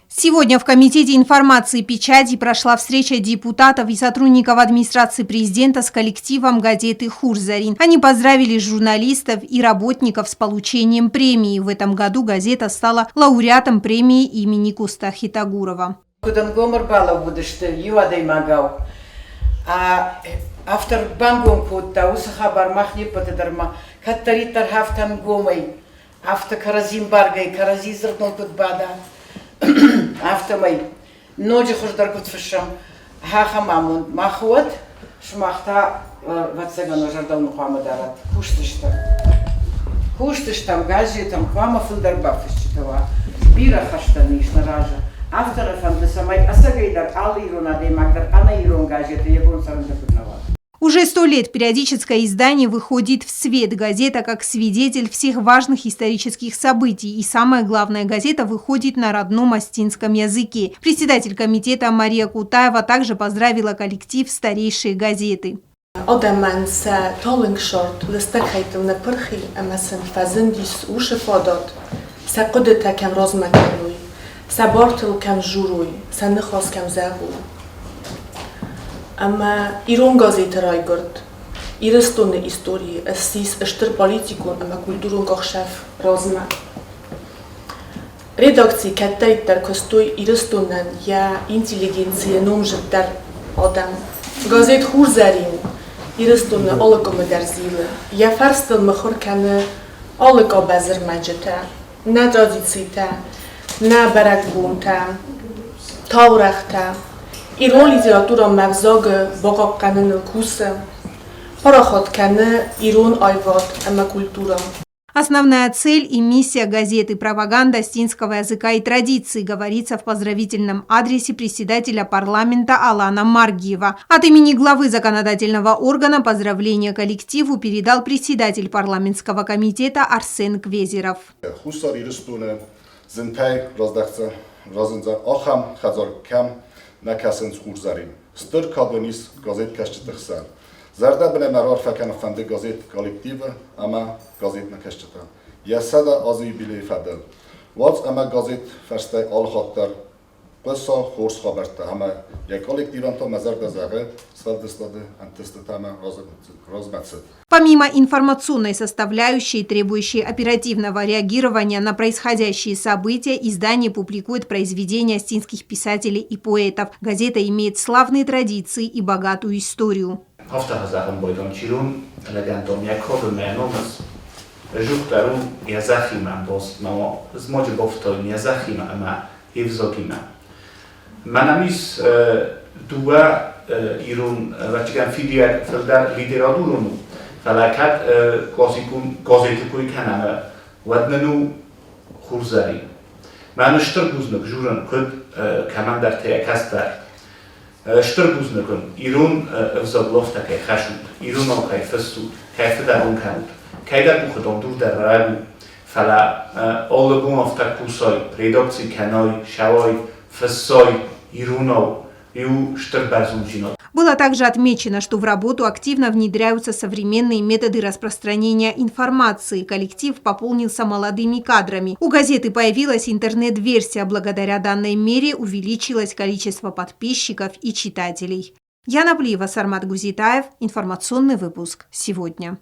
Сегодня в Комитете информации и печати прошла встреча депутатов и сотрудников администрации президента с коллективом газеты «Хурзарин». Они поздравили журналистов и работников с получением премии. В этом году газета стала лауреатом премии имени Кустахи Тагурова. Автор бангом путта усахабар махни патадарма каттаритар хафтан гомай авто каразим баргай каразизрнул путбада автомай ноджи хуждар кутфшам хаха мамун махват шмахта ватсагано жардал мухаммадарат куштыштам газетам квама филдарбафшчитова бира хаштаниш наража автора фантасамай асагайдар алирона демагдар анаирон газеты ягон сарандапутнава. Уже 100 лет периодическое издание выходит в свет. Газета как свидетель всех важных исторических событий. И самое главное, газета выходит на родном астинском языке. Председатель комитета Мария Кутаева также поздравила коллектив старейшей газеты. Ama iron gazete raygurt. Irestone истории, sis öster politikon, ama kulturun kochszew rozma. Redakcji ketteitter köztői irestonnen ja intelligencia nomzsötter adam. Gazet Hurzarin irestonne alaka derzile. Ja ferstel mechor kenne alaka bezer medzete. Na tradicite, na berekbonte, taurechte. Iron literatura mevzag bogakkanen kuse, парохоткане Ирон айват эма культура. Основная цель и миссия газеты – пропаганда астинского языка и традиций, говорится в поздравительном адресе председателя парламента Алана Маргиева. От имени главы законодательного органа поздравления коллективу передал председатель парламентского комитета Арсен Квезеров. Накасенс Хурзарин. Стыр кадвенис газет кашчетахсан. Зарда беле марар факан фанде газет коллектива, ама газет накашчета. Ясада ази биле фадел. Вац ама газет фаштай ал хаттар. Qissa xors xabarta ама я коллективан то мазар дазаре свалдестады антестатама розмацет. Помимо информационной составляющей, требующей оперативного реагирования на происходящие события, издание публикует произведения астинских писателей и поэтов. Газета имеет славные традиции и богатую историю. Manamis dua irun racikan fidiat filter literaturunu falakat gazetikui kanama wadnanu Hurzari. Man shtrbuznuk juran kud kamandar te kastar. Shtrbuznukun irun vzadlofta kai khashut irun kai fastu kai fidarun kanut. Kaida bukhadon dur dar ragu fala olgun ofta kusoi redakcji kanoi shawoi fassoi. Было также отмечено, что в работу активно внедряются современные методы распространения информации. Коллектив пополнился молодыми кадрами. У газеты появилась интернет-версия. Благодаря данной мере увеличилось количество подписчиков и читателей. Яна Плиева, Сармат Гузитаев. Информационный выпуск сегодня.